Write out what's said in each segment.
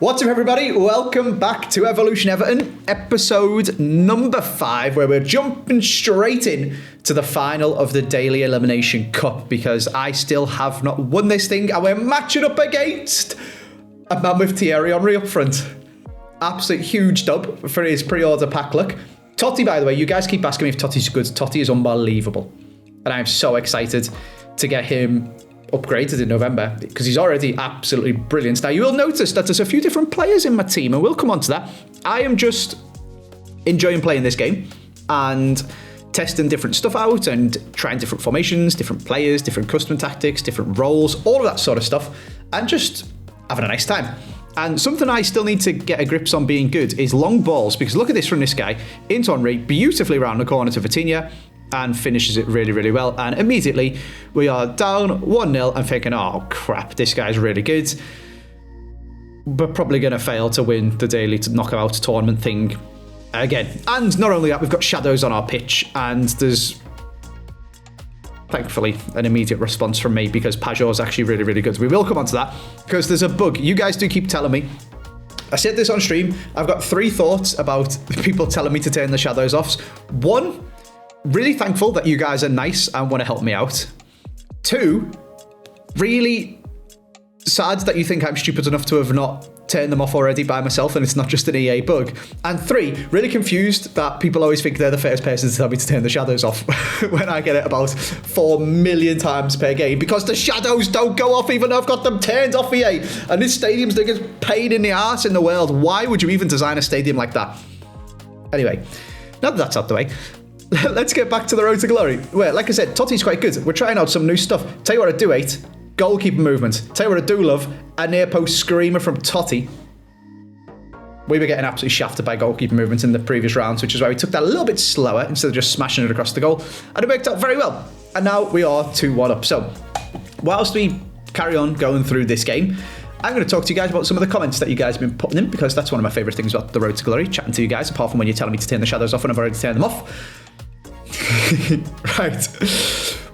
What's up, everybody? Welcome back to Evolution Everton, episode number 5, where we're jumping straight in to the final of the Daily Elimination Cup, because I still have not won this thing, and we're matching up against a man with Thierry Henry up front. Absolute huge dub for his pre-order pack look. Totti, by the way, you guys keep asking me if Totti's good. Totti is unbelievable, and I'm so excited to get him upgraded in November, because he's already absolutely brilliant. Now, you will notice that there's a few different players in my team, and we'll come on to that. I am just enjoying playing this game and testing different stuff out and trying different formations, different players, different custom tactics, different roles, all of that sort of stuff, and just having a nice time. And something I still need to get a grips on being good is long balls, because look at this from this guy into Henry, beautifully around the corner to Vitinha, and finishes it really, really well. And immediately we are down 1-0 and thinking, oh crap, this guy's really good. We're probably going to fail to win the daily knockout tournament thing again. And not only that, we've got shadows on our pitch, and there's thankfully an immediate response from me, because Pajot's actually really, really good. We will come on to that, because there's a bug. You guys do keep telling me. I said this on stream. I've got 3 thoughts about people telling me to turn the shadows off. 1, really thankful that you guys are nice and want to help me out. 2, really sad that you think I'm stupid enough to have not turned them off already by myself and it's not just an EA bug. And 3, really confused that people always think they're the first person to tell me to turn the shadows off when I get it about 4 million times per game, because the shadows don't go off even though I've got them turned off, EA. And this stadium's the biggest pain in the arse in the world. Why would you even design a stadium like that? Anyway, now that that's out the way, let's get back to the road to glory. Well, like I said, Totti's quite good. We're trying out some new stuff. Tell you what I do hate, goalkeeper movement. Tell you what I do love, a near post screamer from Totti. We were getting absolutely shafted by goalkeeper movements in the previous rounds, which is why we took that a little bit slower instead of just smashing it across the goal. And it worked out very well. And now we are 2-1 up. So, whilst we carry on going through this game, I'm going to talk to you guys about some of the comments that you guys have been putting in, because that's one of my favourite things about the road to glory, chatting to you guys, apart from when you're telling me to turn the shadows off and I've already turned them off. Right.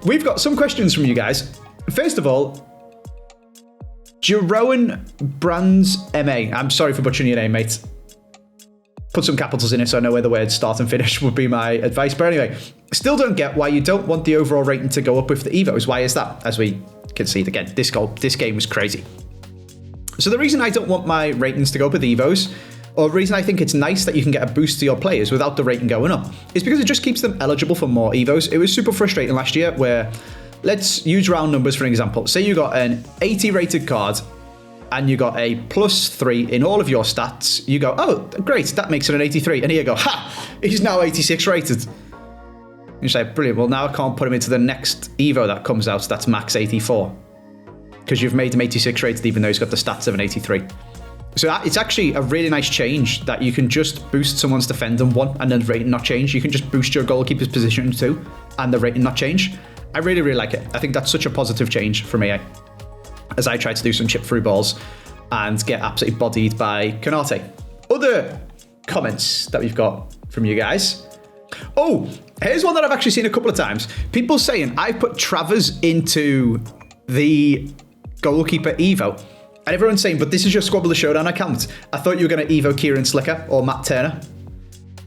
We've got some questions from you guys. First of all, Jeroen Brands MA. I'm sorry for butchering your name, mate. Put some capitals in it so I know where the words start and finish would be my advice. But anyway, still don't get why you don't want the overall rating to go up with the Evos. Why is that? As we can see again, this game was crazy. So the reason I don't want my ratings to go up with Evos, or the reason I think it's nice that you can get a boost to your players without the rating going up, is because it just keeps them eligible for more Evos. It was super frustrating last year where, let's use round numbers for an example. Say you got an 80 rated card and you got a +3 in all of your stats. You go, oh, great, that makes it an 83. And here you go, ha, he's now 86 rated. You say, brilliant, well now I can't put him into the next Evo that comes out, that's max 84. Because you've made him 86 rated even though he's got the stats of an 83. So it's actually a really nice change that you can just boost someone's defending 1 and then the rating not change. You can just boost your goalkeeper's position 2 and the rating not change. I really, really like it. I think that's such a positive change for me as I try to do some chip through balls and get absolutely bodied by Konate. Other comments that we've got from you guys. Oh, here's one that I've actually seen a couple of times. People saying I put Travers into the goalkeeper Evo, and everyone's saying, but this is your Squabble the Showdown account. I thought you were going to Evo Kieran Slicker or Matt Turner,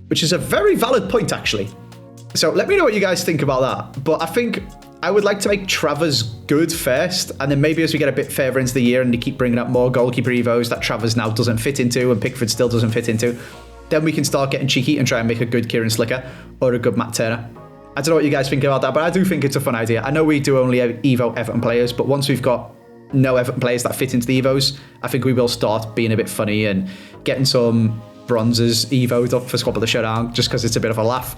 which is a very valid point actually. So let me know what you guys think about that. But I think I would like to make Travers good first, and then maybe as we get a bit further into the year and they keep bringing up more goalkeeper Evos that Travers now doesn't fit into and Pickford still doesn't fit into, then we can start getting cheeky and try and make a good Kieran Slicker or a good Matt Turner. I don't know what you guys think about that, but I do think it's a fun idea. I know we do only Evo Everton players, but once we've got no Everton players that fit into the Evos, I think we will start being a bit funny and getting some bronzes Evo'd up for Squabble the Showdown, just because it's a bit of a laugh.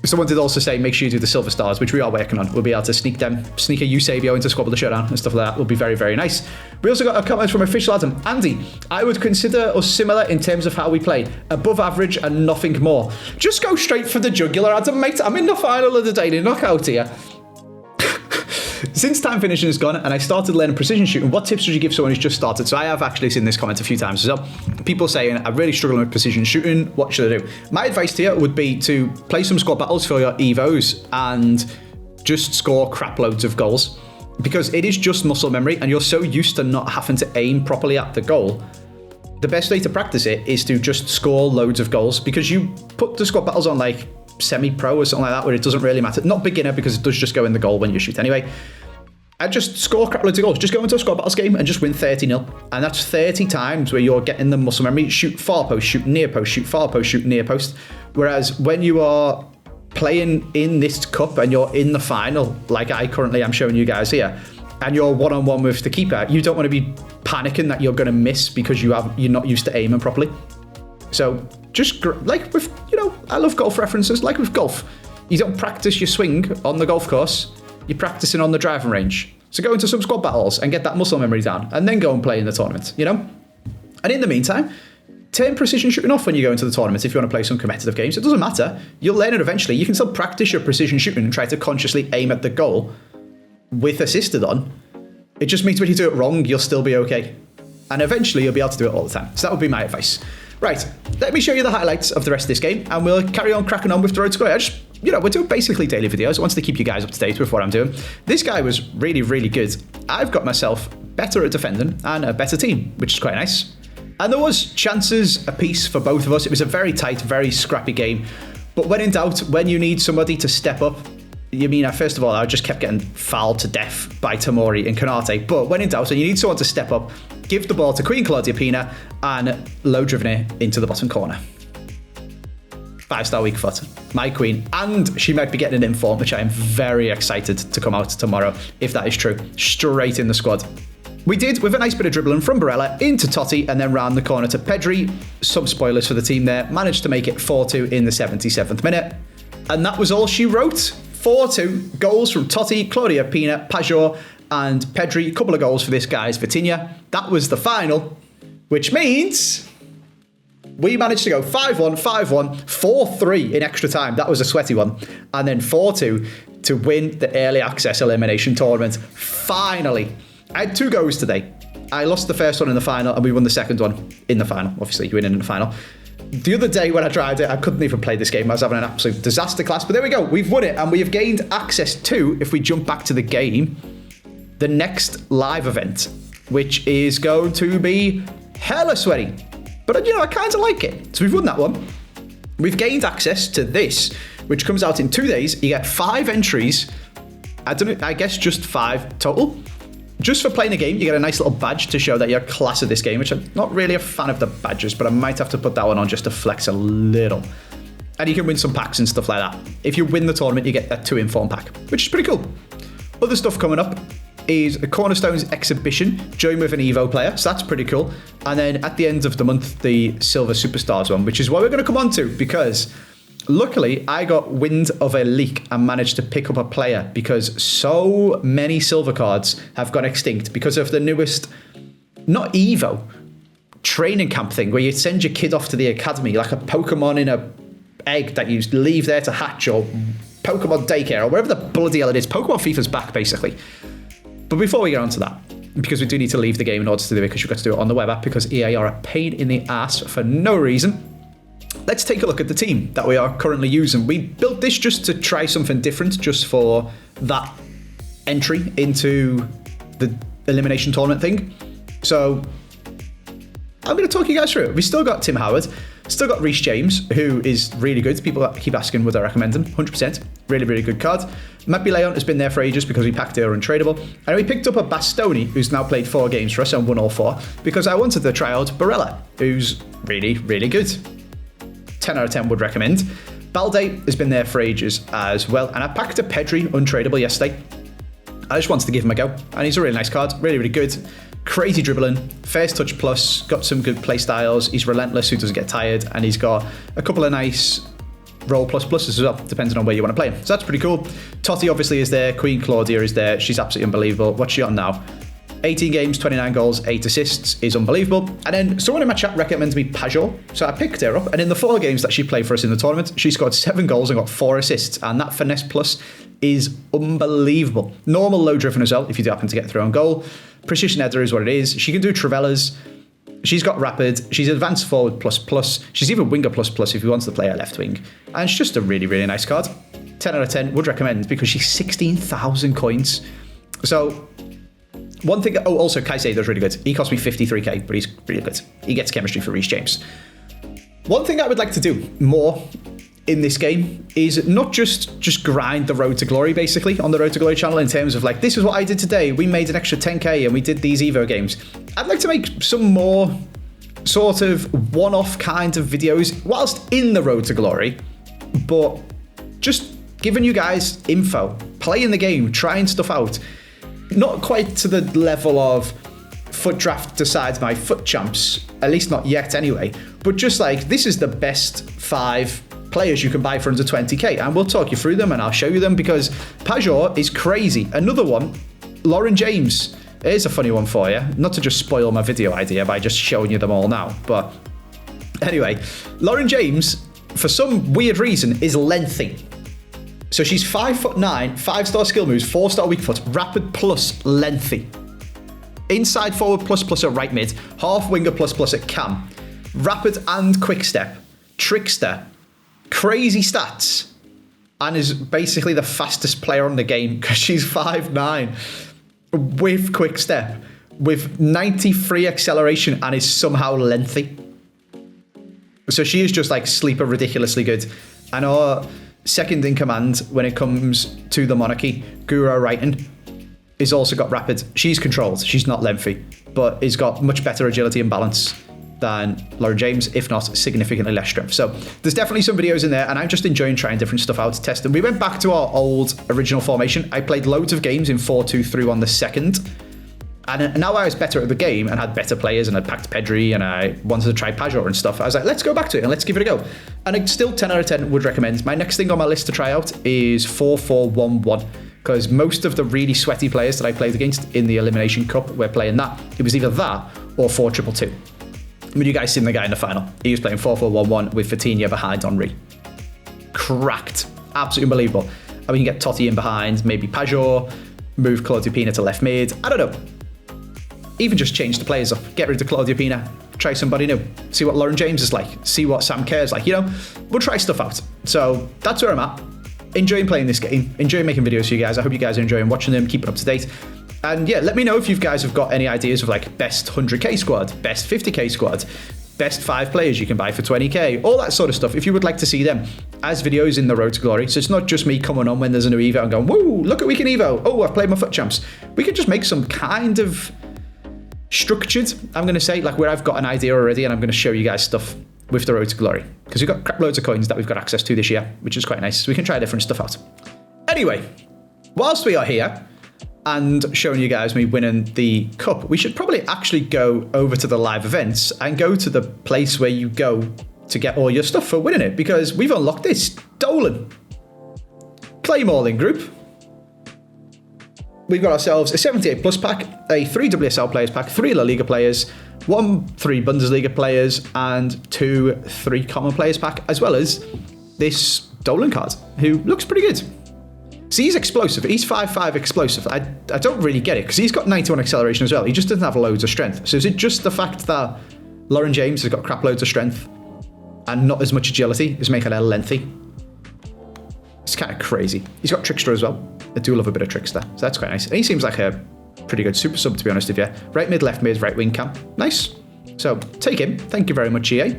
Someone did also say, make sure you do the Silver Stars, which we are working on. We'll be able to sneak a Eusebio into Squabble the Showdown and stuff like that. Will be very, very nice. We also got a comment from Official Adam. Andy, I would consider us similar in terms of how we play. Above average and nothing more. Just go straight for the jugular, Adam, mate. I'm in the final of the daily knockout here. Since time finishing is gone and I started learning precision shooting, what tips would you give someone who's just started? So I have actually seen this comment a few times as well. People saying, I'm really struggling with precision shooting. What should I do? My advice to you would be to play some squad battles for your Evos and just score crap loads of goals, because it is just muscle memory and you're so used to not having to aim properly at the goal the best way to practice it is to just score loads of goals, because you put the squad battles on like semi-pro or something like that where it doesn't really matter. Not beginner, because it does just go in the goal when you shoot anyway. And just score crap loads of goals. Just go into a squad battles game and just win 30-0. And that's 30 times where you're getting the muscle memory. Shoot far post, shoot near post, shoot far post, shoot near post. Whereas when you are playing in this cup and you're in the final, like I currently am showing you guys here, and you're one-on-one with the keeper, you don't want to be panicking that you're going to miss because you're not used to aiming properly. So just like with, I love golf references. Like with golf, you don't practice your swing on the golf course. You're practicing on the driving range. So go into some squad battles and get that muscle memory down, and then go and play in the tournament, And in the meantime, turn precision shooting off when you go into the tournament if you want to play some competitive games. It doesn't matter. You'll learn it eventually. You can still practice your precision shooting and try to consciously aim at the goal with assisted on. It just means when you do it wrong, you'll still be okay. And eventually you'll be able to do it all the time. So that would be my advice. Right, let me show you the highlights of the rest of this game, and we'll carry on cracking on with the road to glory. We're doing basically daily videos. I wanted to keep you guys up to date with what I'm doing. This guy was really, really good. I've got myself better at defending and a better team, which is quite nice. And there was chances apiece for both of us. It was a very tight, very scrappy game. But when in doubt, when you need somebody to step up, first of all, I just kept getting fouled to death by Tamori and Konate. But when in doubt, and you need someone to step up, give the ball to Queen Claudia Pina and low-driven it into the bottom corner. 5-star weak foot, my queen. And she might be getting an inform, which I am very excited to come out tomorrow, if that is true. Straight in the squad. We did with a nice bit of dribbling from Barella into Totti and then round the corner to Pedri. Some spoilers for the team there. Managed to make it 4-2 in the 77th minute. And that was all she wrote. 4-2 goals from Totti, Claudia Pina, Pajor and Pedri. A couple of goals for this guy's Vitinha. That was the final, which means we managed to go 5-1, 5-1, 4-3 in extra time. That was a sweaty one. And then 4-2 to win the early access elimination tournament. Finally. I had 2 goes today. I lost the first one in the final and we won the second one in the final. Obviously, you win in the final. The other day when I tried it, I couldn't even play this game. I was having an absolute disaster class. But there we go. We've won it. And we have gained access to, if we jump back to the game, the next live event, which is going to be hella sweaty. But, I kind of like it. So we've won that one. We've gained access to this, which comes out in 2 days. You get 5 entries. I guess just 5 total. Just for playing a game, you get a nice little badge to show that you're class at this game, which I'm not really a fan of the badges, but I might have to put that one on just to flex a little. And you can win some packs and stuff like that. If you win the tournament, you get a 2 inform pack, which is pretty cool. Other stuff coming up is a Cornerstones exhibition, join with an Evo player, so that's pretty cool. And then at the end of the month, the Silver Superstars one, which is what we're going to come on to, because luckily I got wind of a leak and managed to pick up a player, because so many silver cards have gone extinct because of the newest, not Evo, training camp thing where you send your kid off to the academy like a Pokemon in a egg that you leave there to hatch, or Pokemon daycare, or wherever the bloody hell it is. Pokemon FIFA's back, basically. But before we get on to that, because we do need to leave the game in order to do it, because you've got to do it on the web app, because EA are a pain in the ass for no reason, let's take a look at the team that we are currently using. We built this just to try something different, just for that entry into the elimination tournament thing. So I'm going to talk you guys through it. We've still got Tim Howard, still got Reece James, who is really good. People keep asking would I recommend him. 100%. Really, really good card. Mappy Leon has been there for ages because we packed it untradeable. And we picked up a Bastoni, who's now played 4 games for us and won all 4, because I wanted to try out Barella, who's really, really good. 10 out of 10 would recommend. Balde has been there for ages as well. And I packed a Pedri untradeable yesterday. I just wanted to give him a go. And he's a really nice card. Really, really good. Crazy dribbling. First touch plus. Got some good play styles. He's relentless, who doesn't get tired. And he's got a couple of nice roll plus pluses as well, depending on where you want to play him. So that's pretty cool. Totti obviously is there. Queen Claudia is there. She's absolutely unbelievable. What's she on now? 18 games, 29 goals, 8 assists is unbelievable. And then someone in my chat recommends me Pajor, so I picked her up. And in the 4 games that she played for us in the tournament, she scored 7 goals and got 4 assists. And that finesse plus is unbelievable. Normal low driven as well, if you do happen to get through on goal. Precision header is what it is. She can do Travellas. She's got rapid. She's advanced forward plus plus. She's even winger plus plus if you want to play her left wing. And it's just a really, really nice card. 10 out of 10 would recommend, because she's 16,000 coins. So One thing, oh, also Caicedo's really good. He cost me 53k, but he's really good. He gets chemistry for Reece James. One thing I would like to do more in this game is not just grind the road to glory, basically, on the road to glory channel in terms of like, this is what I did today. We made an extra 10k and we did these Evo games. I'd like to make some more sort of one-off kind of videos whilst in the road to glory, but just giving you guys info, playing the game, trying stuff out. Not quite to the level of FUT Draft decides my FUT champs, at least not yet anyway, but just like, this is the best 5 players you can buy for under 20k, and we'll talk you through them and I'll show you them because Pajor is crazy. Another one, Lauren James. Here's a funny one for you, not to just spoil my video idea by just showing you them all now, but anyway, Lauren James, for some weird reason, is lengthy. So she's 5'9", 5-star skill moves, 4-star weak foot, rapid plus lengthy. Inside forward plus at right mid, half winger plus at cam. Rapid and quick step, trickster, crazy stats, and is basically the fastest player on the game because she's 5'9", with quick step, with 93 acceleration, and is somehow lengthy. So she is just like sleeper ridiculously good. And our second in command when it comes to the monarchy, Guro Wrighton, is also got rapid. She's controlled, she's not lengthy, but has got much better agility and balance than Lauren James, if not significantly less strength. So there's definitely some videos in there, and I'm just enjoying trying different stuff out to test them. We went back to our old original formation. I played loads of games in 4-2-3 on the second, and now I was better at the game and had better players, and I packed Pedri and I wanted to try Pajor and stuff. I was like, let's go back to it and let's give it a go. And I still 10 out of 10 would recommend. My next thing on my list to try out is 4-4-1-1, because most of the really sweaty players that I played against in the Elimination Cup were playing that. It was either that or 4-2-2. I mean, you guys seen the guy in the final. He was playing 4-4-1-1 with Vitinha behind Henry. Cracked. Absolutely unbelievable. And we can get Totti in behind, maybe Pajor, move Claudio Pina to left mid. I don't know. Even just change the players up. Get rid of Claudio Pina. Try somebody new. See what Lauren James is like. See what Sam Kerr is like. You know, we'll try stuff out. So that's where I'm at. Enjoying playing this game. Enjoying making videos for you guys. I hope you guys are enjoying watching them. Keep it up to date. And yeah, let me know if you guys have got any ideas of like best 100k squad, best 50k squad, best 5 players you can buy for 20k, all that sort of stuff. If you would like to see them as videos in the road to glory. So it's not just me coming on when there's a new Evo and going, woo, look at week in Evo. Oh, I've played my FUT champs. We could just make some kind of structured, I'm going to say, like where I've got an idea already and I'm going to show you guys stuff with the road to glory. Because we've got crap loads of coins that we've got access to this year, which is quite nice. So we can try different stuff out. Anyway, whilst we are here, and showing you guys me winning the cup, we should probably actually go over to the live events and go to the place where you go to get all your stuff for winning it, because we've unlocked this Dolan. Claim all in group. We've got ourselves a 78 plus pack, a 3 WSL players pack, 3 La Liga players, 3 Bundesliga players, and 3 common players pack, as well as this Dolan card, who looks pretty good. See, he's explosive. He's 5'5" explosive. I don't really get it, because he's got 91 acceleration as well. He just doesn't have loads of strength. So is it just the fact that Lauren James has got crap loads of strength and not as much agility is making her lengthy? It's kind of crazy. He's got Trickster as well. I do love a bit of Trickster, so that's quite nice. And he seems like a pretty good super sub, to be honest with you. Right mid, left mid, right wing cam. Nice. So take him. Thank you very much, EA.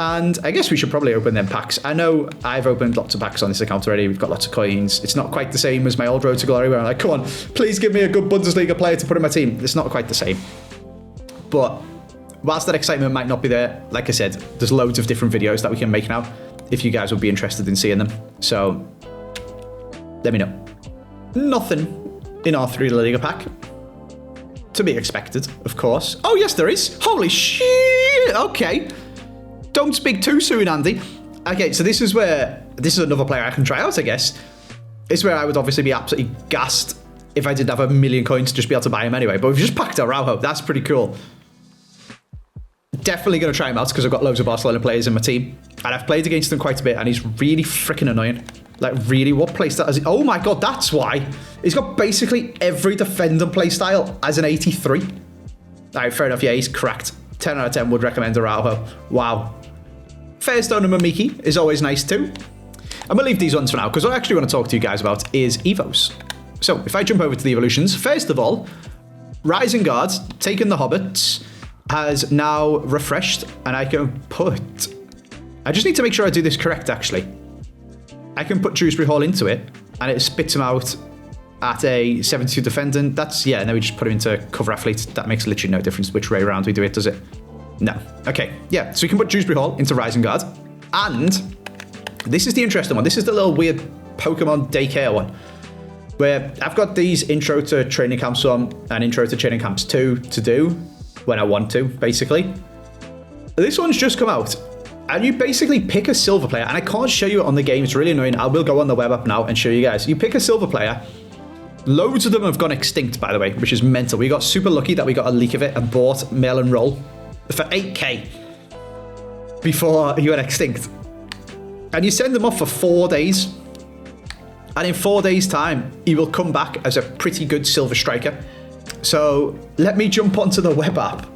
And I guess we should probably open them packs. I know I've opened lots of packs on this account already. We've got lots of coins. It's not quite the same as my old Road to Glory where I'm like, come on, please give me a good Bundesliga player to put in my team. It's not quite the same. But whilst that excitement might not be there, like I said, there's loads of different videos that we can make now if you guys would be interested in seeing them. So let me know. Nothing in our 3 La Liga pack. To be expected, of course. Oh, yes, there is. Holy shit. Okay. Don't speak too soon, Andy. Okay, so this is another player I can try out, I guess. This is where I would obviously be absolutely gassed if I didn't have a million coins to just be able to buy him anyway. But we've just packed Araujo. That's pretty cool. Definitely going to try him out because I've got loads of Barcelona players in my team. And I've played against him quite a bit, and he's really freaking annoying. Like, really, what playstyle has he? Oh my god, that's why. He's got basically every defender playstyle as an 83. All right, fair enough. Yeah, he's cracked. 10 out of 10 would recommend Araujo. Wow. Fairstone and Mamiki is always nice too. I'm going to leave these ones for now because what I actually want to talk to you guys about is Evos. So if I jump over to the evolutions, first of all, Rising Guard, taking the Hobbits, has now refreshed, and I can put... I just need to make sure I do this correct, actually. I can put Dewsbury Hall into it, and it spits him out at a 72 defendant. That's, yeah, and then we just put him into cover athlete. That makes literally no difference which way around we do it, does it? No. Okay, yeah, so we can put Dewsbury Hall into Rising Guard. And this is the interesting one. This is the little weird Pokemon daycare one, where I've got these intro to training camps 1 and intro to training camps 2 to do when I want to, basically. This one's just come out, and you basically pick a silver player, and I can't show you it on the game. It's really annoying. I will go on the web app now and show you guys. You pick a silver player. Loads of them have gone extinct, by the way, which is mental. We got super lucky that we got a leak of it and bought Mail and Roll for 8k before he went extinct. And you send them off for 4 days, and in 4 days' time, he will come back as a pretty good silver striker. So let me jump onto the web app,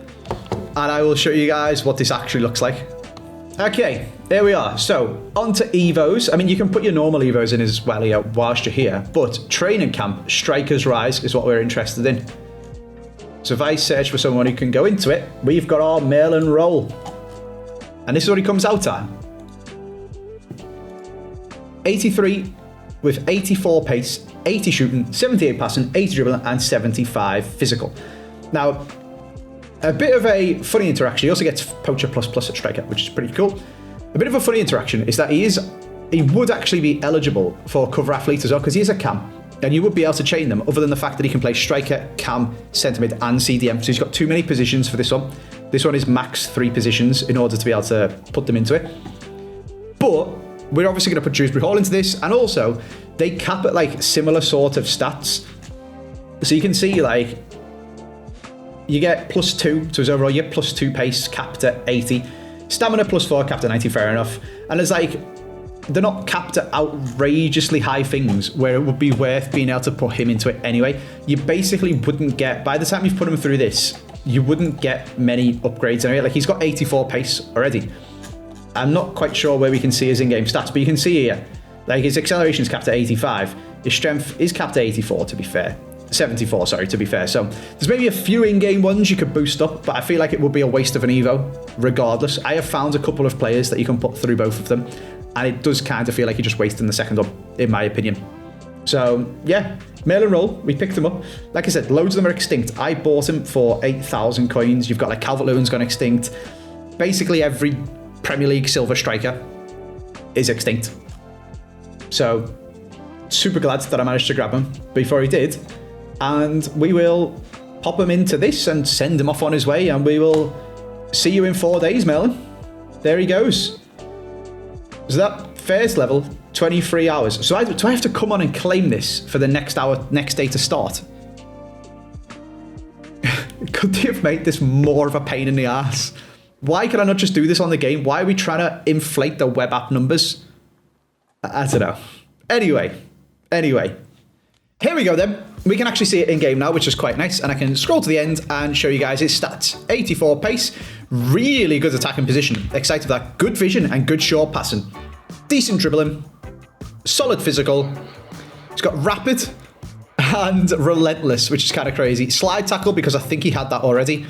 and I will show you guys what this actually looks like. Okay, there we are. So, onto Evos. I mean, you can put your normal Evos in as well here whilst you're here, but training camp, Strikers Rise is what we're interested in. So if I search for someone who can go into it, we've got our Mail and Roll. And this is what he comes out at. 83 with 84 pace, 80 shooting, 78 passing, 80 dribbling, and 75 physical. Now, a bit of a funny interaction. He also gets Poacher ++ at striker, which is pretty cool. A bit of a funny interaction is that he would actually be eligible for cover athlete as well, because he is a cam, and you would be able to chain them, other than the fact that he can play striker, cam, centre mid, and CDM. So he's got too many positions for this one. This one is max 3 positions in order to be able to put them into it. But we're obviously going to put Dewsbury Hall into this, and also they cap at like similar sort of stats. So you can see like you get +2 to his overall. You get +2 pace, capped at 80. Stamina +4, capped at 90, fair enough. And there's like, they're not capped at outrageously high things where it would be worth being able to put him into it anyway. You basically wouldn't get, by the time you've put him through this, you wouldn't get many upgrades anyway. Like, he's got 84 pace already. I'm not quite sure where we can see his in-game stats, but you can see here, like, his acceleration is capped at 85. His strength is capped at 84, to be fair. 74, sorry, to be fair. So there's maybe a few in-game ones you could boost up, but I feel like it would be a waste of an Evo regardless. I have found a couple of players that you can put through both of them, and it does kind of feel like you're just wasting the second one, in my opinion. So yeah, Mail and Roll, we picked them up. Like I said, loads of them are extinct. I bought them for 8,000 coins. You've got like Calvert-Lewin's gone extinct. Basically every Premier League silver striker is extinct. So super glad that I managed to grab him before he did. And we will pop him into this and send him off on his way, and we will see you in 4 days, Melon. There he goes. So that first level, 23 hours. So do I have to come on and claim this for the next day to start? Could they have made this more of a pain in the ass? Why can I not just do this on the game? Why are we trying to inflate the web app numbers? I don't know. Anyway. Here we go then. We can actually see it in game now, which is quite nice. And I can scroll to the end and show you guys his stats. 84 pace, really good attacking position. Excited for that. Good vision and good short passing. Decent dribbling. Solid physical. He's got rapid and relentless, which is kind of crazy. Slide tackle, because I think he had that already.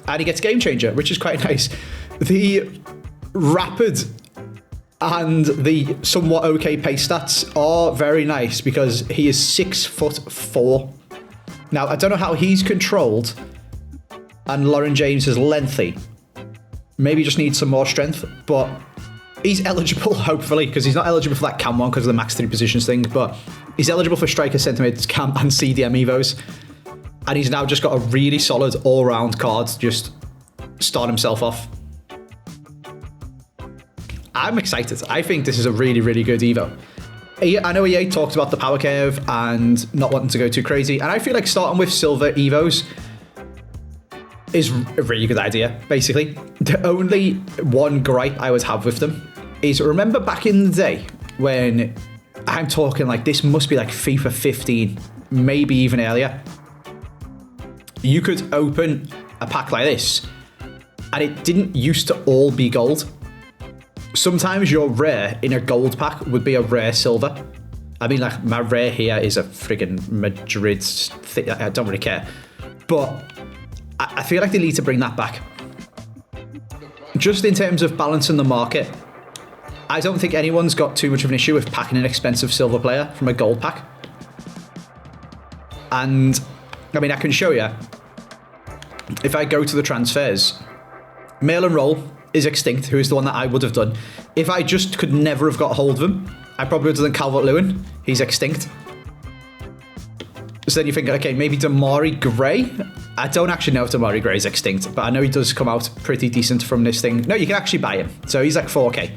And he gets game changer, which is quite nice. The rapid and the somewhat okay pace stats are very nice, because he is 6'4". Now, I don't know how he's controlled, and Lauren James is lengthy. Maybe just needs some more strength, but he's eligible, hopefully, because he's not eligible for that cam one because of the max 3 positions thing, but he's eligible for striker, centre mid, cam, and CDM Evos. And he's now just got a really solid all-round card to just start himself off. I'm excited. I think this is a really, really good Evo. I know EA talks about the power curve and not wanting to go too crazy, and I feel like starting with silver Evos is a really good idea, basically. The only one gripe I would have with them is, remember back in the day when, I'm talking like, this must be like FIFA 15, maybe even earlier, you could open a pack like this, and it didn't used to all be gold. Sometimes your rare in a gold pack would be a rare silver. I mean, like, my rare here is a friggin' Madrid thing. I don't really care. But I feel like they need to bring that back. Just in terms of balancing the market, I don't think anyone's got too much of an issue with packing an expensive silver player from a gold pack. And, I mean, I can show you. If I go to the transfers, Mail and Roll is extinct, who is the one that I would have done. If I just could never have got hold of him, I probably would have done Calvert-Lewin. He's extinct. So then you think, okay, maybe Damari Gray? I don't actually know if Damari Gray is extinct, but I know he does come out pretty decent from this thing. No, you can actually buy him. So he's like 4k.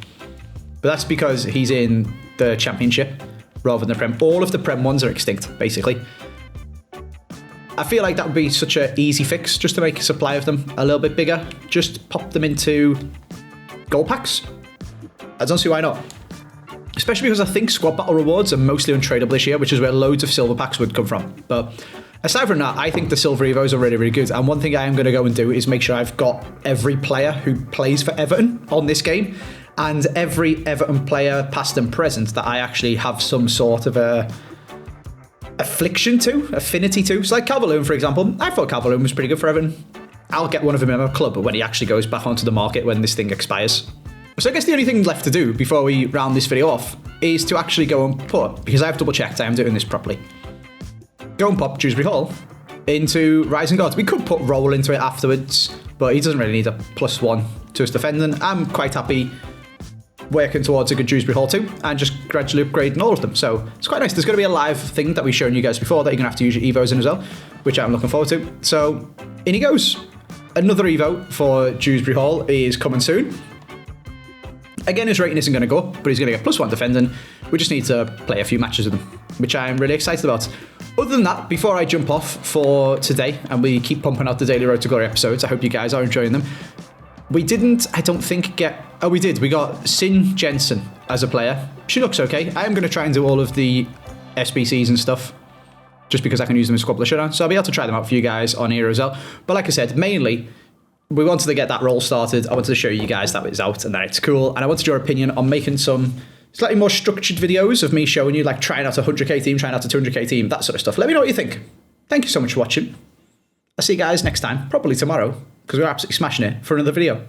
But that's because he's in the Championship rather than the Prem. All of the Prem ones are extinct, basically. I feel like that would be such an easy fix, just to make a supply of them a little bit bigger. Just pop them into gold packs. I don't see why not. Especially because I think squad battle rewards are mostly untradeable this year, which is where loads of silver packs would come from. But aside from that, I think the silver Evos are really, really good. And one thing I am going to go and do is make sure I've got every player who plays for Everton on this game, and every Everton player, past and present, that I actually have some sort of a affinity to. So like Calvert-Lewin, for example, I thought Calvert-Lewin was pretty good for Everton. I'll get one of them in my club when he actually goes back onto the market when this thing expires. So I guess the only thing left to do before we round this video off is to actually go and put, because I've double checked I am doing this properly, go and pop Dewsbury Hall into Rising Gods. We could put Roll into it afterwards, but he doesn't really need a +1 to his defending. I'm quite happy working towards a good Dewsbury Hall too, and just gradually upgrading all of them. So it's quite nice. There's going to be a live thing that we've shown you guys before that you're going to have to use your Evos in as well, which I'm looking forward to. So in he goes. Another Evo for Dewsbury Hall is coming soon. Again, his rating isn't going to go up, but he's going to get +1 defending. We just need to play a few matches with him, which I'm really excited about. Other than that, before I jump off for today, and we keep pumping out the Daily Road to Glory episodes, I hope you guys are enjoying them. We didn't, I don't think, get... Oh, we did. We got Sin Jensen as a player. She looks okay. I am going to try and do all of the SBCs and stuff, just because I can use them as squad builder now. So I'll be able to try them out for you guys on here as well. But like I said, mainly, we wanted to get that roll started. I wanted to show you guys that it's out and that it's cool. And I wanted your opinion on making some slightly more structured videos of me showing you, like, trying out a 100k team, trying out a 200k team, that sort of stuff. Let me know what you think. Thank you so much for watching. I'll see you guys next time, probably tomorrow, because we're absolutely smashing it for another video.